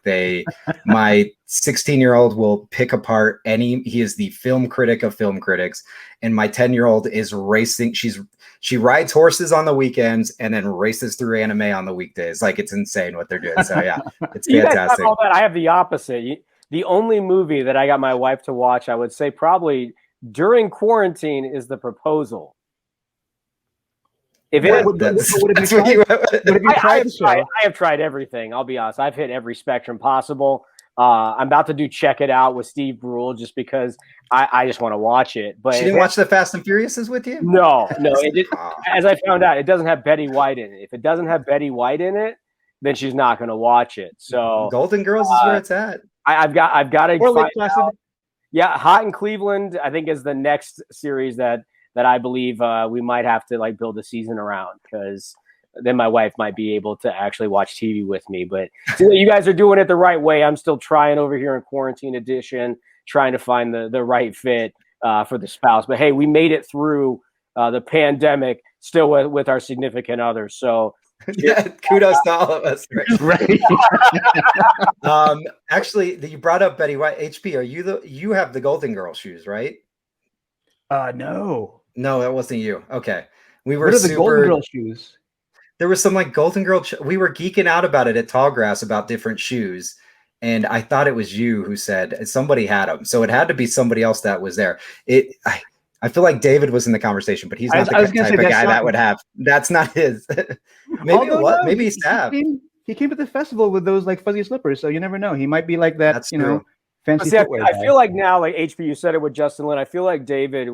my 16-year-old will pick apart he is the film critic of film critics. And my 10-year-old is racing. She rides horses on the weekends and then races through anime on the weekdays. Like, it's insane what they're doing. So yeah, it's you fantastic. Guys have all that. I have the opposite. The only movie that I got my wife to watch, I would say probably during quarantine, is The Proposal. If it, I have tried everything. I'll be honest. I've hit every spectrum possible. I'm about to do Check It Out with Steve Brule just because I just want to watch it. But she didn't watch the Fast and Furiouses with you? No. As I found out, it doesn't have Betty White in it. If it doesn't have Betty White in it, then she's not going to watch it. So Golden Girls is where it's at. I've got to find out. Yeah, Hot in Cleveland, I think, is the next series that I believe we might have to like build a season around, because then my wife might be able to actually watch TV with me. But you guys are doing it the right way. I'm still trying over here in Quarantine Edition, trying to find the right fit for the spouse. But hey, we made it through the pandemic still with our significant others. So yeah, kudos to all of us. Right. Actually, you brought up Betty White. HP, you have the Golden Girl shoes, right? No, that wasn't you. Okay, we were. What are the Golden Girl shoes? There was some like Golden Girl. We were geeking out about it at Tallgrass about different shoes, and I thought it was you who said somebody had them. So it had to be somebody else that was there. I feel like David was in the conversation, but he's not the type of guy that would have. That's not his. Maybe he's Stab. He came to the festival with those like fuzzy slippers, so you never know. He might be like that. That's fancy footwear. I feel like now, like HP, you said it with Justin Lin. I feel like David,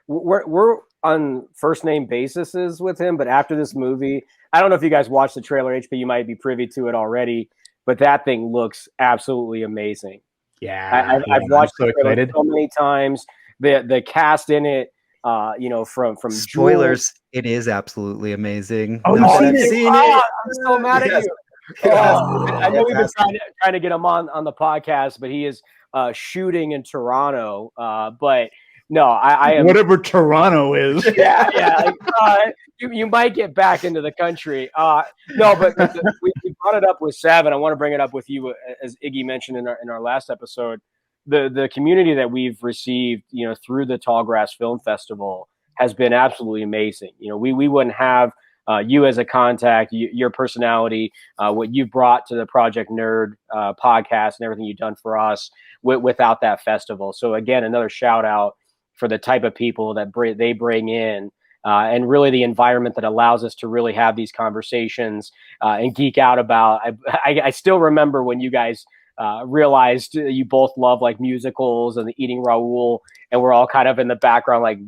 we're on first name basis with him, but after this movie, I don't know if you guys watched the trailer. HP, you might be privy to it already, but that thing looks absolutely amazing. Yeah, I've watched it so many times. The cast in it, from spoilers, it is absolutely amazing. Oh, I've seen it. I'm so mad at you. I know we've been trying to get him on the podcast, but he is shooting in Toronto. But no, I am whatever Toronto is. Yeah. You might get back into the country. No, but we brought it up with Sav, and I want to bring it up with you, as Iggy mentioned in our last episode. The community that we've received, through the Tallgrass Film Festival has been absolutely amazing. We wouldn't have you as a contact, your personality, what you've brought to the Project Nerd podcast and everything you've done for us without that festival. So again, another shout out for the type of people that they bring in. And really the environment that allows us to really have these conversations and geek out about. I still remember when you guys realized you both love like musicals and the Eating Raoul, and we're all kind of in the background like,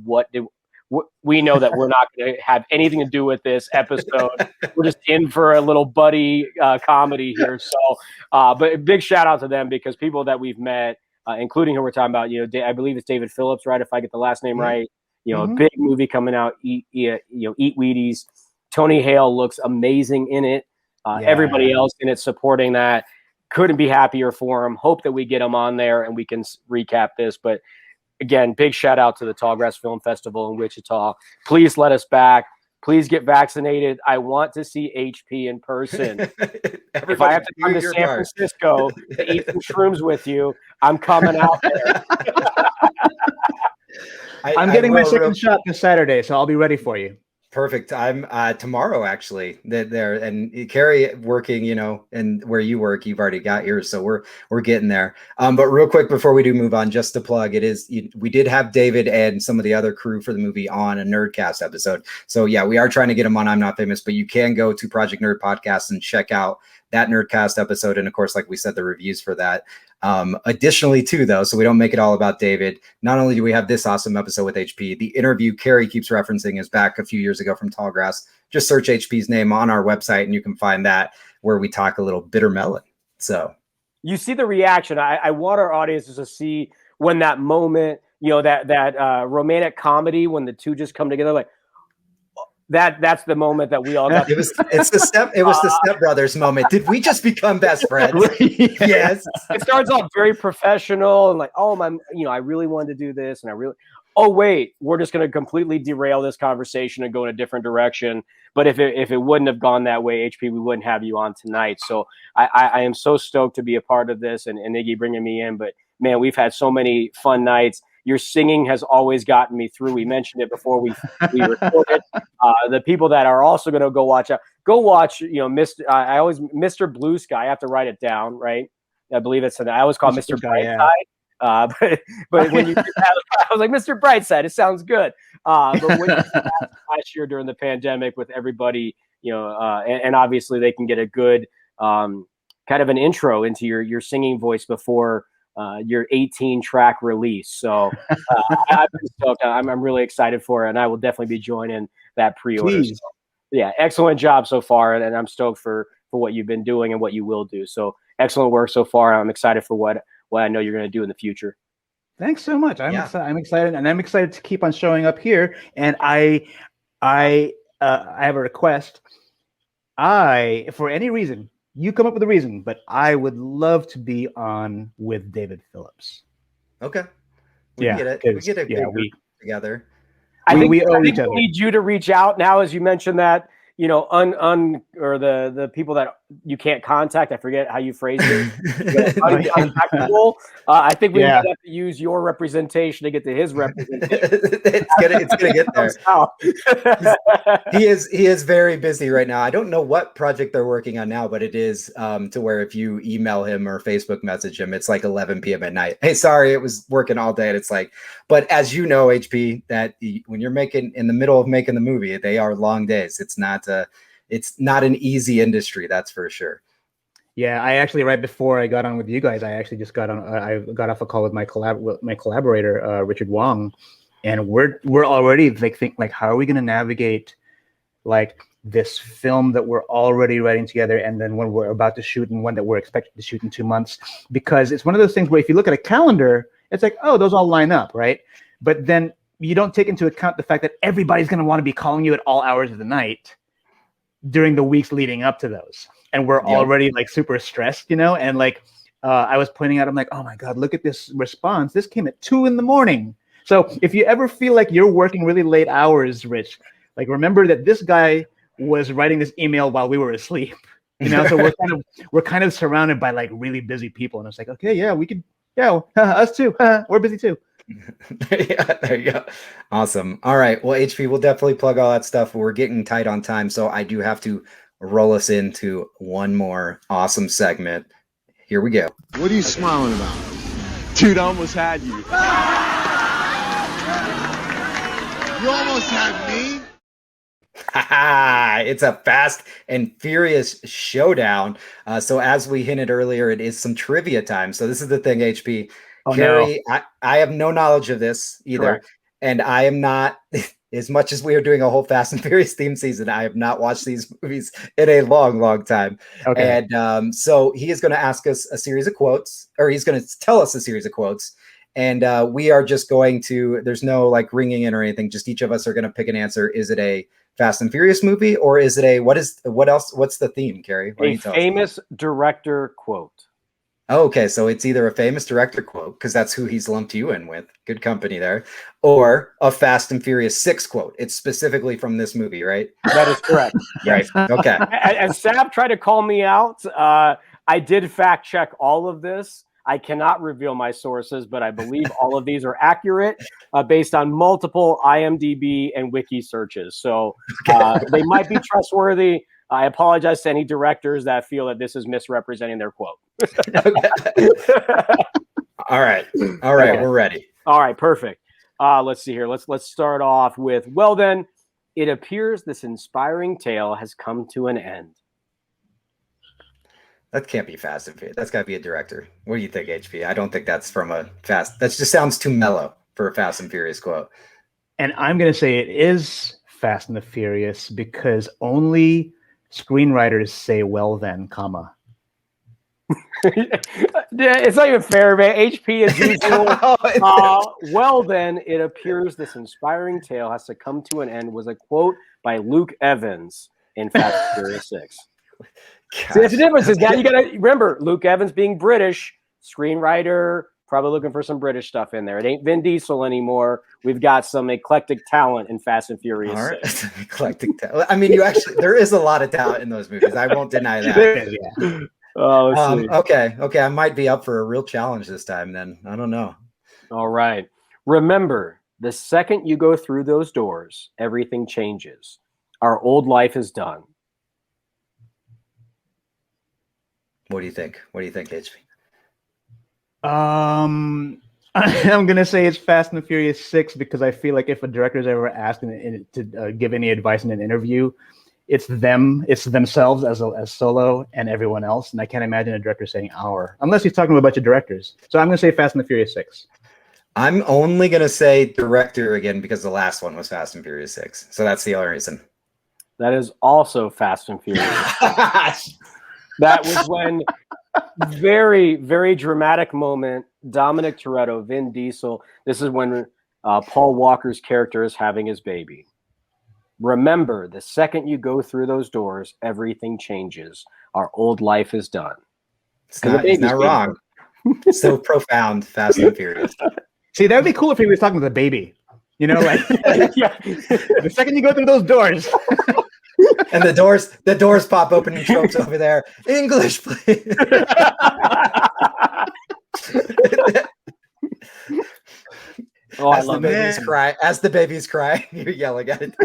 we know that we're not going to have anything to do with this episode. We're just in for a little buddy comedy here. So, but a big shout out to them, because people that we've met, including who we're talking about, I believe it's David Phillips, right? If I get the last name right. A big movie coming out, Eat Wheaties. Tony Hale looks amazing in it. Everybody else in it supporting that. Couldn't be happier for him. Hope that we get him on there and we can recap this. But again, big shout out to the Tallgrass Film Festival in Wichita. Please let us back. Please get vaccinated. I want to see HP in person. If I have to come to San Francisco to eat some shrooms with you, I'm coming out there. I'm getting my second shot this Saturday, so I'll be ready for you. Perfect. I'm tomorrow actually there, and Kerry working, and where you work, you've already got yours, so we're getting there. But real quick before we do move on, just to plug, we did have David and some of the other crew for the movie on a Nerdcast episode. So yeah, we are trying to get them on I'm Not Famous, but you can go to Project Nerd Podcast and check out that Nerdcast episode, and of course, like we said, the reviews for that. Additionally too, though, so we don't make it all about David, not only do we have this awesome episode with HP, the interview Kerry keeps referencing is back a few years ago from Tallgrass. Just search HP's name on our website and you can find that, where we talk a little bitter melon. So you see the reaction. I want our audiences to see when that moment, that romantic comedy, when the two just come together, like that's the moment that we all got. It was the Step Brothers moment. Did we just become best friends? Yes. It starts off very professional and like, oh my, I really wanted to do this, and oh wait, we're just going to completely derail this conversation and go in a different direction. But if it wouldn't have gone that way, HP, we wouldn't have you on tonight. So I am so stoked to be a part of this, and Iggy bringing me in. But man, we've had so many fun nights. Your singing has always gotten me through. We mentioned it before we recorded. The people that are also going to go watch, Mr. Blue Sky. I have to write it down, right? I believe I always call Mr. Brightside. But when you did that, I was like, Mr. Brightside, it sounds good. But when you did that last year during the pandemic with everybody, and obviously they can get a good kind of an intro into your singing voice before your 18-track release. So I'm really excited for it, and I will definitely be joining that pre-order. So, yeah, excellent job so far, and I'm stoked for what you've been doing and what you will do. So excellent work so far. I'm excited for what I know you're going to do in the future. Thanks so much. I'm excited, and I'm excited to keep on showing up here. And I have a request. For any reason, you come up with a reason, but I would love to be on with David Phillips. Okay. We get a good together. I think we need you to reach out now, as you mentioned that, or the people that you can't contact. I forget how you phrased it. Uncontactable. I think we have to use your representation to get to his representation. it's gonna get there. He is very busy right now. I don't know what project they're working on now, but it is to where if you email him or Facebook message him, it's like 11 p.m. at night. Hey, sorry, it was working all day. And it's like, but as you know, HP, that when you're in the middle of making the movie, they are long days. It's not an easy industry, that's for sure. Yeah, I actually, right before I got on with you guys, I actually just got on. I got off a call with my collaborator, Richard Wong, and we're already thinking how are we going to navigate this film that we're already writing together, and then when we're about to shoot and one that we're expected to shoot in 2 months, because it's one of those things where if you look at a calendar, it's like, oh, those all line up, right? But then you don't take into account the fact that everybody's going to want to be calling you at all hours of the night during the weeks leading up to those. And we're already super stressed, and I was pointing out, I'm like, oh my God, look at this response. This came at 2 a.m. So if you ever feel like you're working really late hours, Rich, remember that this guy was writing this email while we were asleep, so we're kind of surrounded by really busy people. And it's like, okay, yeah, we could, us too. We're busy too. There you go. Awesome. All right. Well, HP, we'll definitely plug all that stuff. We're getting tight on time, so I do have to roll us into one more awesome segment. Here we go. What are you smiling about? Dude, I almost had you. You almost had me? It's a Fast and Furious showdown. So as we hinted earlier, it is some trivia time. So this is the thing, HP. Oh, Kerry, no. I have no knowledge of this either. Correct. And I am not, as much as we are doing a whole Fast and Furious theme season, I have not watched these movies in a long, long time. Okay. And so he is going to ask us a series of quotes, or he's going to tell us a series of quotes. And we are just going to, there's no like ringing in or anything. Just each of us are going to pick an answer. Is it a Fast and Furious movie, or is it a, what else? What's the theme, Kerry? A famous director quote. Oh, okay, so it's either a famous director quote, because that's who he's lumped you in with. Good company there. Or a Fast and Furious 6 quote. It's specifically from this movie, right? That is correct. Right. Okay. As Sab tried to call me out, I did fact check all of this. I cannot reveal my sources, but I believe all of these are accurate based on multiple IMDb and wiki searches. So they might be trustworthy. I apologize to any directors that feel that this is misrepresenting their quote. All right. All right. Okay. We're ready. All right. Perfect. Let's see here. Let's start off with, well, then, it appears this inspiring tale has come to an end. That can't be Fast and Furious. That's got to be a director. What do you think, HP? I don't think that's from a Fast. That just sounds too mellow for a Fast and Furious quote. And I'm going to say it is Fast and the Furious because only screenwriters say, well then, comma. It's not even fair, man. HP as usual. Well then, it appears this inspiring tale has to come to an end was a quote by Luke Evans in Fast and Furious 6. See, that's the difference. Is now you got to remember Luke Evans being British, screenwriter, probably looking for some British stuff in there. It ain't Vin Diesel anymore. We've got some eclectic talent in Fast and Furious 6. Eclectic talent. I mean, there is a lot of talent in those movies. I won't deny that. Yeah. Oh, okay. I might be up for a real challenge this time. Then I don't know. All right. Remember, the second you go through those doors, everything changes. Our old life is done. What do you think? What do you think, HP? I'm gonna say it's Fast and the Furious 6 because I feel like if a director is ever asked to give any advice in an interview, it's themselves as solo and everyone else, and I can't imagine a director saying "our" unless he's talking to a bunch of directors. So I'm gonna say Fast and the Furious 6. I'm only gonna say director again because the last one was Fast and Furious 6, so that's the only reason. That is also Fast and Furious. That was when very, very dramatic moment. Dominic Toretto, Vin Diesel. This is when Paul Walker's character is having his baby. Remember, the second you go through those doors, everything changes. Our old life is done. It's not wrong. So profound, Fast and Furious. See, that would be cool if he was talking to the baby. You know, like Yeah. The second you go through those doors. And the doors pop open and Trump's over there. English, please. Oh, I love it. As the baby's crying, you're yelling at it.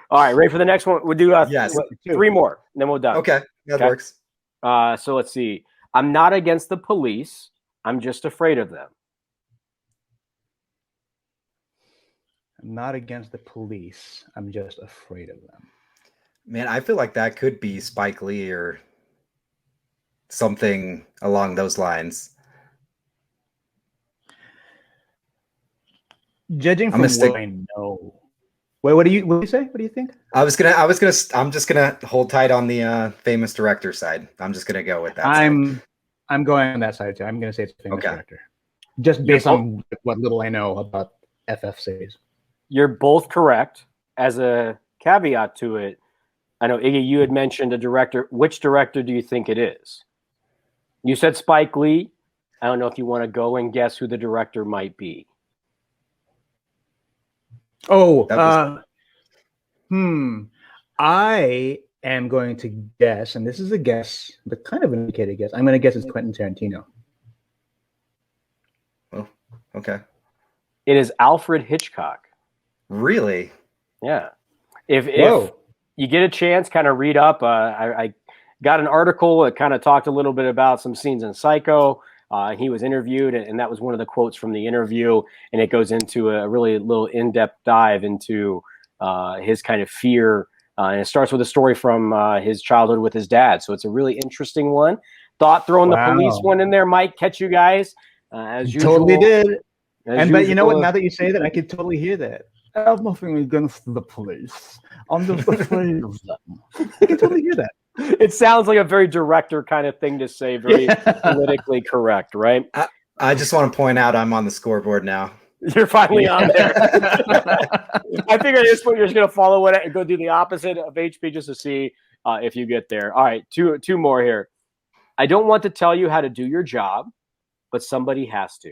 All right, ready for the next one? We'll do yes, 3 more, and then we're done. Okay, that works. So let's see. I'm not against the police. I'm just afraid of them. I'm not against the police. I'm just afraid of them. Man, I feel like that could be Spike Lee or something along those lines. Judging from what I know. Wait, what do you say? What do you think? I'm just gonna hold tight on the famous director side. I'm just gonna go with that. I'm going on that side too. I'm gonna say it's a famous director. Just based on what little I know about FFCs. You're both correct. As a caveat to it, I know, Iggy, you had mentioned a director. Which director do you think it is? You said Spike Lee. I don't know if you want to go and guess who the director might be. I am going to guess, and this is a guess, but kind of an indicated guess. I'm going to guess it's Quentin Tarantino. Okay. It is Alfred Hitchcock. Really? Yeah. If Whoa. you get a chance, kind of read up. I got an article that kind of talked a little bit about some scenes in Psycho. He was interviewed, and that was one of the quotes from the interview. And it goes into a really little in-depth dive into his kind of fear. And it starts with a story from his childhood with his dad. So it's a really interesting one. Thought throwing the police one in there might catch you guys, as usual. Totally did. But you know what? usual. Now that you say that, I can totally hear that. I have nothing against the police. I'm just afraid of them. I can totally hear that. It sounds like a very director kind of thing to say, very politically correct, right? I just want to point out I'm on the scoreboard now. You're finally on there. I figured at this point you're just going to follow it and go do the opposite of HP just to see if you get there. All right, two more here. I don't want to tell you how to do your job, but somebody has to.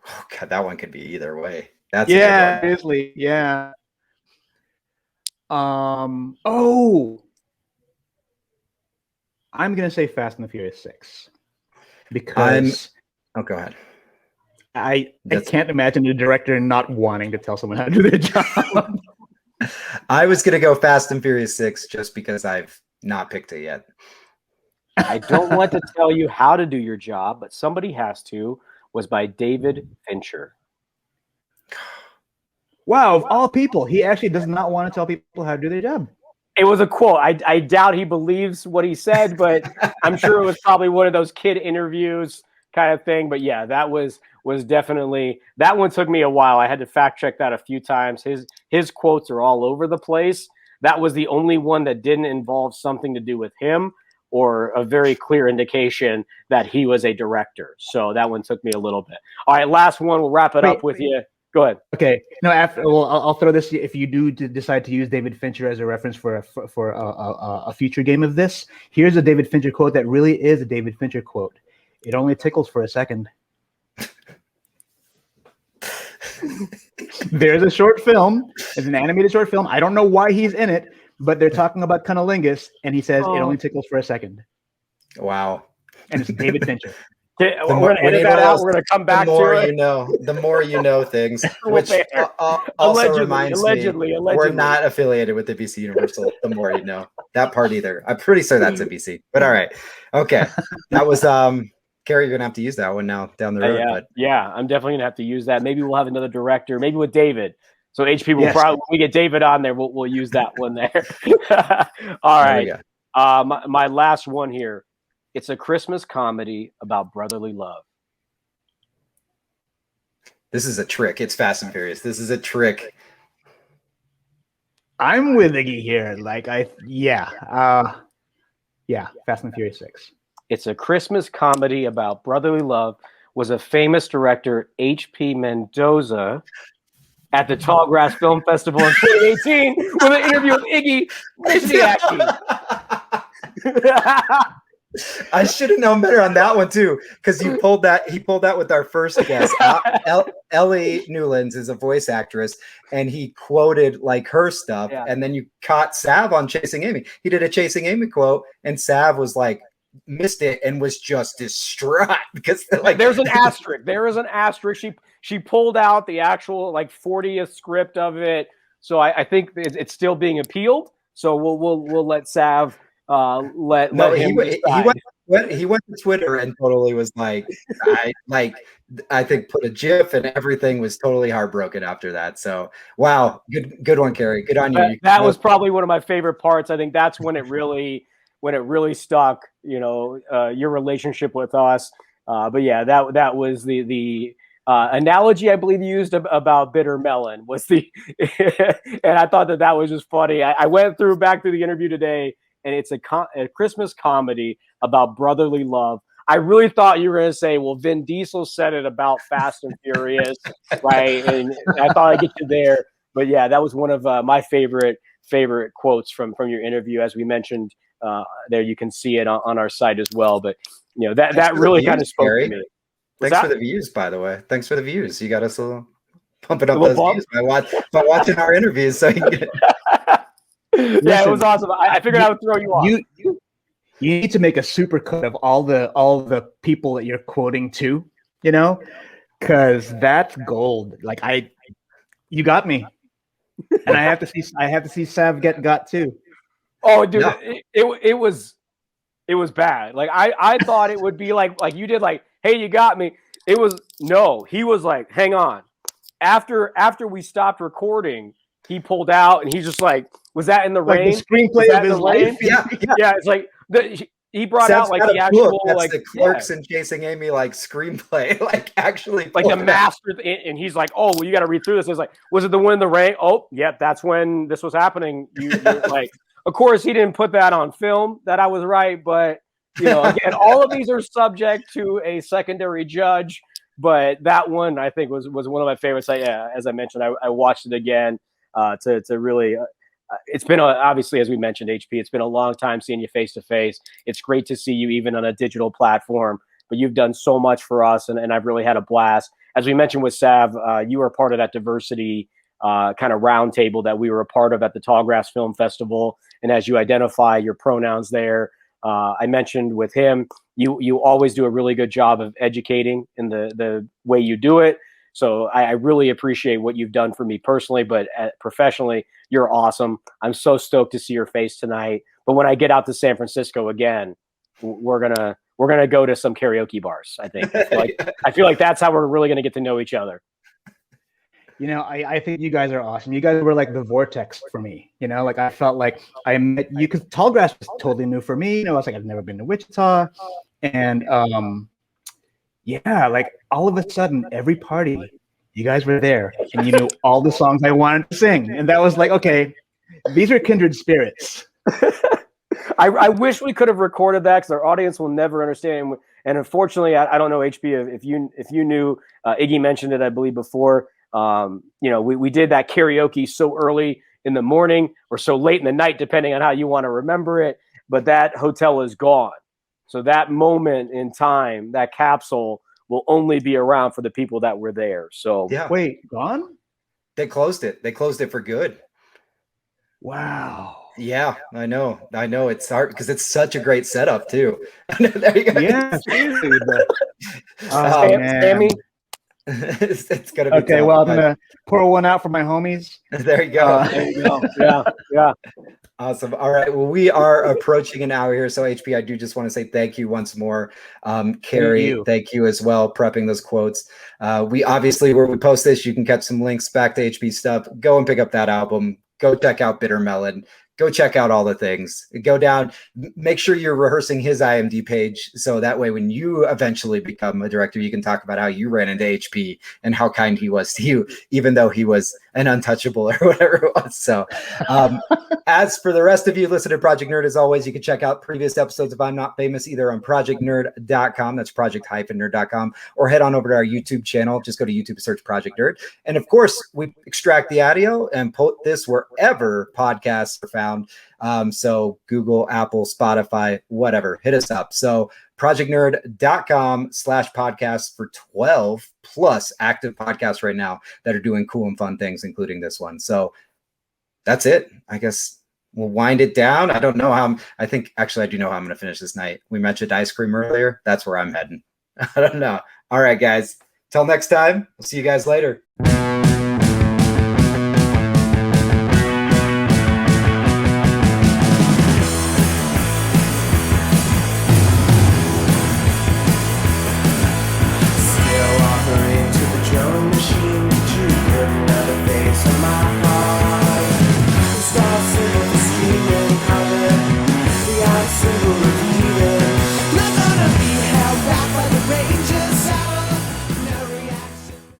Oh, God, that one could be either way. That's seriously, yeah. Oh, I'm gonna say Fast and the Furious 6 because oh, go ahead. I can't imagine a director not wanting to tell someone how to do their job. I was gonna go Fast and Furious 6 just because I've not picked it yet. I don't want to tell you how to do your job, but somebody has to. Was by David Fincher. Wow, of all people, he actually does not want to tell people how to do their job. It was a quote. I doubt he believes what he said, but I'm sure it was probably one of those kid interviews kind of thing. But yeah, that was definitely, that one took me a while. I had to fact check that a few times. His quotes are all over the place. That was the only one that didn't involve something to do with him or a very clear indication that he was a director. So that one took me a little bit. All right, last one. We'll wrap it up with you. Go ahead. Okay. No, I'll throw this. If you do decide to use David Fincher as a reference for a future game of this, here's a David Fincher quote that really is a David Fincher quote. It only tickles for a second. There's a short film. It's an animated short film. I don't know why he's in it, but they're talking about cunnilingus, and he says it only tickles for a second. Wow. And it's David Fincher. We're going to edit that out. We're going to come back to it. The more you know things, which also reminds me, we're not affiliated with NBC Universal. The more you know. That part either. I'm pretty sure that's NBC. But all right. Okay. That was Kerry, you're going to have to use that one now down the road. Yeah, I'm definitely going to have to use that. Maybe we'll have another director, maybe with David. So HP will probably, when we get David on there, we'll use that one there. All right. My last one here. It's a Christmas comedy about brotherly love. This is a trick. It's Fast and Furious. This is a trick. I'm with Iggy here. Fast and Furious 6. It's a Christmas comedy about brotherly love. Was a famous director, H.P. Mendoza, at the Tallgrass Film Festival in 2018 with an interview with Iggy. Where's he acting? I should have known better on that one too, because he pulled that with our first guest. Ellie Newlands is a voice actress, and he quoted like her stuff, and then you caught Sav on Chasing Amy. He did a Chasing Amy quote, and Sav was like missed it and was just distraught because like there's an asterisk. There is an asterisk. She pulled out the actual like 40th script of it, so I think it's still being appealed. So we'll let Sav. He went to Twitter and totally was like, I think put a GIF and everything was totally heartbroken after that. So wow, good one, Kerry. Good on you. That was probably one of my favorite parts. I think that's when it really stuck. You know, your relationship with us. But yeah, that was the analogy I believe you used about bitter melon was and I thought that was just funny. I went back through the interview today. And it's a Christmas comedy about brotherly love. I really thought you were going to say, well, Vin Diesel said it about Fast and Furious, right? And I thought I'd get you there. But yeah, that was one of my favorite quotes from your interview. As we mentioned there, you can see it on our site as well. But, you know, that really kind of spoke to me. Thanks for the views, by the way. Thanks for the views. You got us a little pumping up those views by watching our interviews. So you can get it was awesome. I figured I would throw you off. You need to make a super cut of all the people that you're quoting too, you know, Because that's gold. Like you got me, and I have to see Sav get got too. Oh, dude, No. it was bad. Like I thought it would be like you did, like, hey, you got me. It was no. He was like, hang on. After we stopped recording, he pulled out and he's just like, was that in the Like rain? the screenplay of his life. Yeah, Yeah, it's like he brought Sam's out like got the a actual book that's like the Clerks and Chasing Amy like screenplay, like actually like the pulled it out. master, and he's like, oh, well, you got to read through this. It's like, was it the one in the rain? Oh, yep, that's when this was happening. You're like, of course, he didn't put that on film that I was right, but again, all of these are subject to a secondary judge. But that one, I think, was one of my favorites. As I mentioned, I watched it again to really. It's been obviously, as we mentioned, HP. It's been a long time seeing you face to face. It's great to see you even on a digital platform. But you've done so much for us, and I've really had a blast. As we mentioned with Sav, you were part of that diversity kind of roundtable that we were a part of at the Tallgrass Film Festival. And as you identify your pronouns there, I mentioned with him, you always do a really good job of educating in the way you do it. So I really appreciate what you've done for me personally, but professionally, you're awesome. I'm so stoked to see your face tonight. But when I get out to San Francisco again, we're gonna go to some karaoke bars. I think. I feel like that's how we're really gonna get to know each other. I think you guys are awesome. You guys were like the vortex for me. Like I felt like I met you because Tallgrass was totally new for me. I was like, I've never been to Wichita, and yeah, like all of a sudden, every party, you guys were there, and you knew all the songs I wanted to sing, and that was like, okay, these are kindred spirits. I wish we could have recorded that because our audience will never understand. And unfortunately, I don't know, HP, if you knew, Iggy mentioned it, I believe, before. We did that karaoke so early in the morning or so late in the night, depending on how you want to remember it. But that hotel is gone. So that moment in time, that capsule, will only be around for the people that were there. So Yeah. Wait, gone? They closed it. They closed it for good. Wow. Yeah, I know. It's hard because it's such a great setup too. There you go. Yeah, seriously. Sammy, it's gonna be okay. tough, Well, I'm but gonna pour one out for my homies. there you go. there you go. Yeah. Awesome. All right. Well, we are approaching an hour here. So HP, I do just want to say thank you once more. Kerry, thank you as well, prepping those quotes. We obviously, where we post this, you can catch some links back to HP stuff. Go and pick up that album. Go check out Bitter Melon. Go check out all the things. Go down. Make sure you're rehearsing his IMDb page. So that way, when you eventually become a director, you can talk about how you ran into HP and how kind he was to you, even though he was an untouchable or whatever it was. So as for the rest of you, listen to Project Nerd. As always, you can check out previous episodes of I'm Not Famous either on projectnerd.com. That's project-nerd.com, or head on over to our YouTube channel. Just go to YouTube, search Project Nerd. And of course, we extract the audio and put this wherever podcasts are found. So Google, Apple, Spotify, whatever, hit us up. So projectnerd.com/podcast for 12 plus active podcasts right now that are doing cool and fun things, including this one. So that's it. I guess we'll wind it down. I don't know how I think actually I do know how I'm going to finish this night. We mentioned ice cream earlier. That's where I'm heading. I don't know. All right, guys. Till next time. We'll see you guys later.